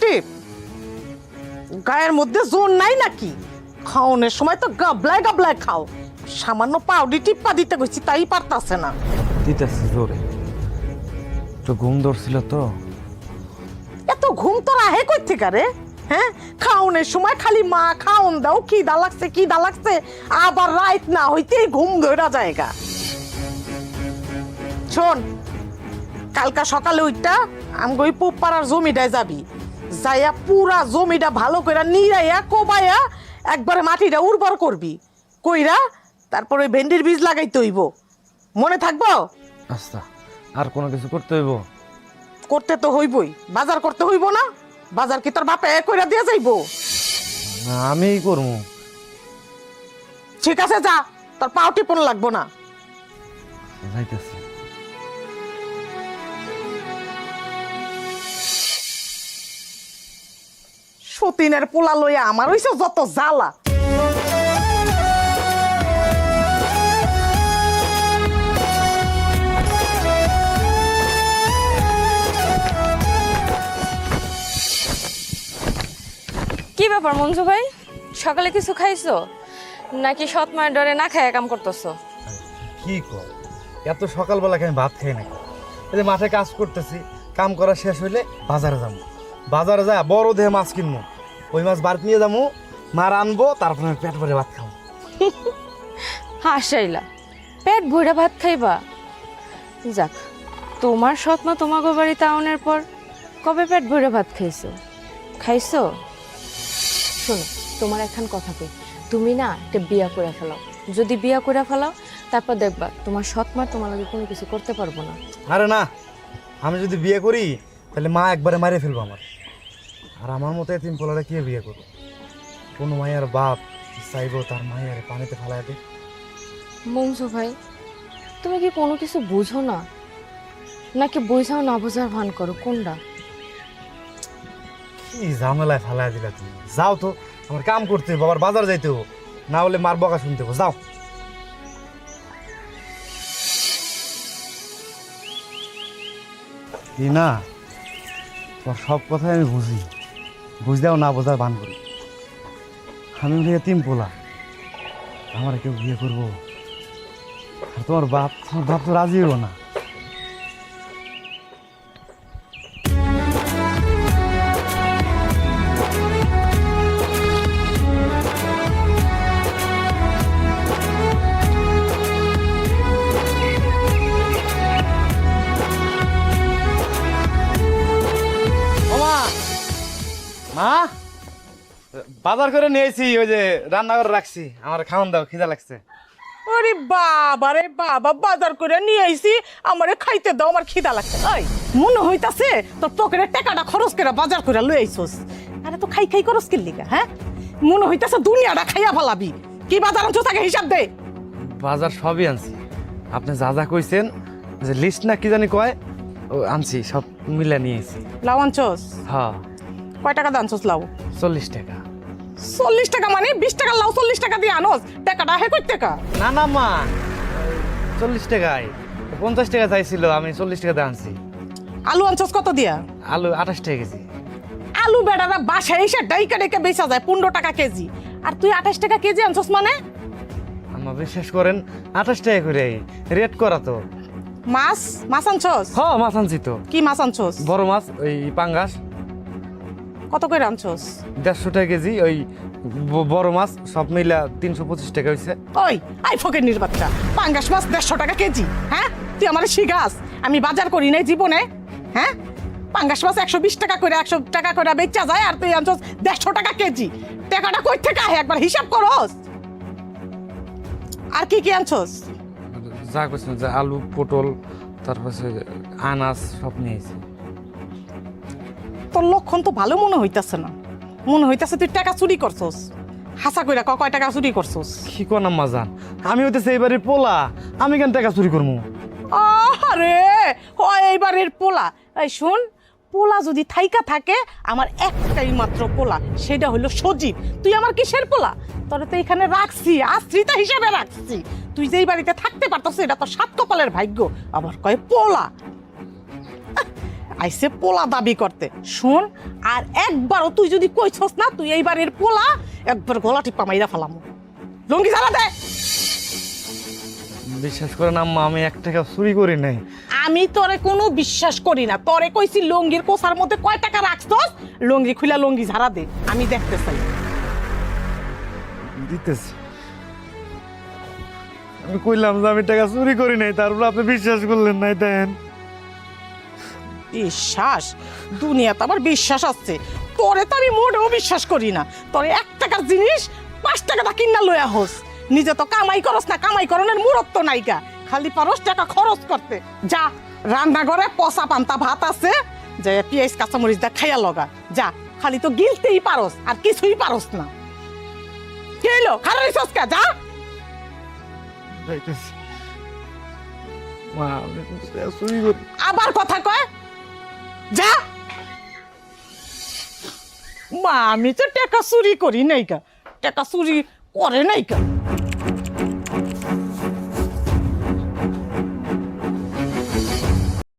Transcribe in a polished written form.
টিপ গায়ের মধ্যে জোর নাই নাকি? খাওনের সময় তো গাবলায় গাবলায় খাও, সামান্য পাউডি টিপ্পা দিতে গেছি তাই পারতাছে না। দিতেছি জোরে, তো ঘুম ধরছিল তো। এত ঘুম তোর আহে কই থেকে রে? হ্যাঁ, খাওনের সময় খালি মা খাওন দাও, খিদা লাগছে খিদা লাগছে, আবার রাত না হইতেই ঘুম ধরা জায়গা। শোন, কালকা সকালে উঠটা আমগো ওই পুপ পাড়ার জমিটায় যাবি, যাইয়া পুরা জমিটা ভালো করে নিরাইয়া কোবাইয়া একবারে মাটিটা উর্বর করবি, কইরা তারপর ওই ভেন্ডির বীজ লাগাইতে হইব। মনে থাকবো? আচ্ছা, আর কোনো কিছু করতে হইব? করতে তো হইবই, বাজার করতে হইব না? বাজার কি তোর বাপে কইরা দিয়ে যাইবো? না, আমিই করবো। ঠিক আছে যা, তোর পাও টিপন লাগবো না। যাইতেছি। সতীনের পোলা লইয়া আমার হইছে যত জ্বালা। কি ব্যাপার মঞ্জু ভাই, সকালে কিছু খাইছো নাকি সৎ মায়ের ডরে না খায় কাম করতেছো? কি কর, এত সকালবেলাকে আমি ভাত খাই নাকি? এই যে মাঠে কাজ করতেছি, কাম করা শেষ হইলে বাজারে যাবো, বাজারে যা বড় দেহে মাছ কিনবো, ওই মাছ বাড়িতে নিয়ে যাবো, মার আনবো, তারপরে আমি পেট ভরে ভাত খাবো। হাসাইলা, পেট ভরে ভাত খাইবা? যাক, তোমার সৎ মা তোমাকে বাড়িতে আউনের পর কবে পেট ভরে ভাত খাইছো? খাইছো? শোনো, তোমার এখন কথা কই, তুমি না একটা বিয়া করে ফেলাও। যদি বিয়া করে ফেলাও, তারপর দেখবা তোমার সৎ মা তোমার লাগে কোনো কিছু করতে পারবো না। আরে না, আমি যদি বিয়ে করি তাহলে মা একবারে মারে ফেলবো আমার। আর আমার মতো এতিম পোলারা কে বিয়ে করবো? কোনো মায়ের বাপ চাইবো তার মায়ের পানিতে ফেলায় দে? মঞ্জু ভাই, তুমি কি কোনো কিছু বুঝো না, নাকি বুঝাও না বোঝার ভান করো? কোনটা? কি ঝামেলায় ফেলায় দিলা তুমি? যাও তো, আমার কাম করতে হবে, আবার বাজার যাইতে হবে, না হলে মার বকা শুনতে হবে। যাও। কি না, তোর সব কথাই আমি বুঝি, বুঝলেও না বোঝার ভান করি। আমি বলি এতিম পোলা, আমার কেউ বিয়ে করবো? আর তোমার বাপ তো রাজি হলো না। মা, বাজার করে নিয়েছি, ওই যে রান্না করে রাখছি, আমার খাওয়ান দাও, খিদা লাগছে। আরে বাবা রে বাবা, বাজার করে নিয়ে আইছি, আমারে খাইতে দাও, আমার খিদা লাগছে। ওই মনে হইতাছে তোর পকেটের টাকাটা খরচ করে বাজার করে লই আইছস। আরে তো খাই খাই করস কি লিগা? হ্যাঁ, মনে হইতাছে দুনিয়াটা খাইয়া ফেলাবি। কি বাজার আনছস আগে হিসাব দে। বাজার সবই আনছি, আপনি যা যা কইছেন, যে লিস্ট না কি জানি কয়, ও আনছি, সব মিলে নিয়েছি। লাউ আনছস? হ্যাঁ। কয় টাকা দিয়ে আনছস লাউ? 40 টাকা। 40 টাকা মানে 20 টাকা লাউ 40 টাকা দিয়ে আনস? টাকাটা হে কই টাকা? না না মা, 40 টাকায়, 50 টাকা চাইছিল, আমি 40 টাকা দিয়ে আনছি। আলু আনছস কত দিয়া? আলু 28 টাকা কেজি। আলু বেড়ারা বাসায় এসে ডাইকা ডাইকা বেচা যায় 15 টাকা কেজি, আর তুই 28 টাকা কেজি আনছস মানে? আমার বিশ্বাস করেন, 28 টাকা করে রেট করা তো। মাছ মাছ আনছস? হ্যাঁ, মাছ আনছি তো। কি মাছ আনছস? বড় মাছ, ওই পাঙ্গাস। কত করে আনছস? 150 টাকা কেজি। ওই বড় মাছ সব মিলা 325 টাকা হয়েছে। ওই আই ফকির বাচ্চা, পাঙ্গাস মাছ 150 টাকা কেজি? হ্যাঁ, তুই আমার শিগাস? আমি বাজার করি নাই জীবনে। হ্যাঁ, পাঙ্গাস মাছ 120 টাকা করে 100 টাকা করে বেচা যায়, আর তুই আনছস 150 টাকা কেজি। টাকাটা কই থেকে আহে একবার হিসাব করস। আর কি কি আনছস? যা করছেন, যে আলু, পটল, তারপর আনাজ সব নিয়েছি। তোর লক্ষণ তো ভালো মনে হইতাছে না, মনে হইতাছে তুই টাকা চুরি করছস। হাসা কইরা কয় টাকা চুরি করছস? কি কোন আম্মা জান, আমি হইতেছে এইবারের পোলা, আমি কেন টাকা চুরি করবো? আরে ও এইবারের পোলা। এই শুন, পোলা যদি থাইকা থাকে, আমার একটাই মাত্র পোলা, সেটা হলো সজীব। তুই আমার কিসের পোলা? তোরা তো এখানে রাখছি, আশ্রিতা হিসেবে রাখছি। তুই যেই বাড়িতে থাকতে পারতাস, এটা তোর সাত কপালের ভাগ্য, আবার কয় পোলা। আইসে পোলা দাবি করতে। শোন, আর একবারও তুই যদি কইছস না তুই এই বাড়ির পোলা, একবার গলা টিপা মাইরা ফেলাম। লুঙ্গি ঝাড়া দে। বিশ্বাস করেন আম্মা, আমি 1 টাকা চুরি করি নাই। আমি তোরে কোনো বিশ্বাস করি না। তোরে কইছি লুঙ্গির কোসার মধ্যে কয় টাকা রাখছস, লুঙ্গি খুলা লুঙ্গি ঝাড়া দে, আমি দেখতে চাই। দিতেছি। আমি কইলাম যে আমি টাকা চুরি করি নাই, তারপর আপনি বিশ্বাস করলেন নাই। দেন বিশ্বাস? দুনিয়াতে আমার বিশ্বাস আছে, তোরে তো আমি মোটেও বিশ্বাস করি না। তোরে 1 টাকার জিনিস 5 টাকা দা কিনা লইয়া হোস, নিজে তো কামাই করস না, কামাই করনের মুরত নাইকা, খালি পারস টাকা খরচ করতে। যা রান্নাঘরে পচা পান্তা ভাত আছে, যে পেঁয়াজ কাঁচামরিচ দা খাইয়া লগা যা, খালি তো গিলতেই পারস আর কিছুই পারস না। কি হইলো, খারাপ হইছস কা? যা। যাইতেছি। মা, আমি টাকা চুরি করি। আবার কথা কয়, যা। মা, আমি তো টাকা চুরি করি নাই কা, টাকা চুরি করে নাই কা।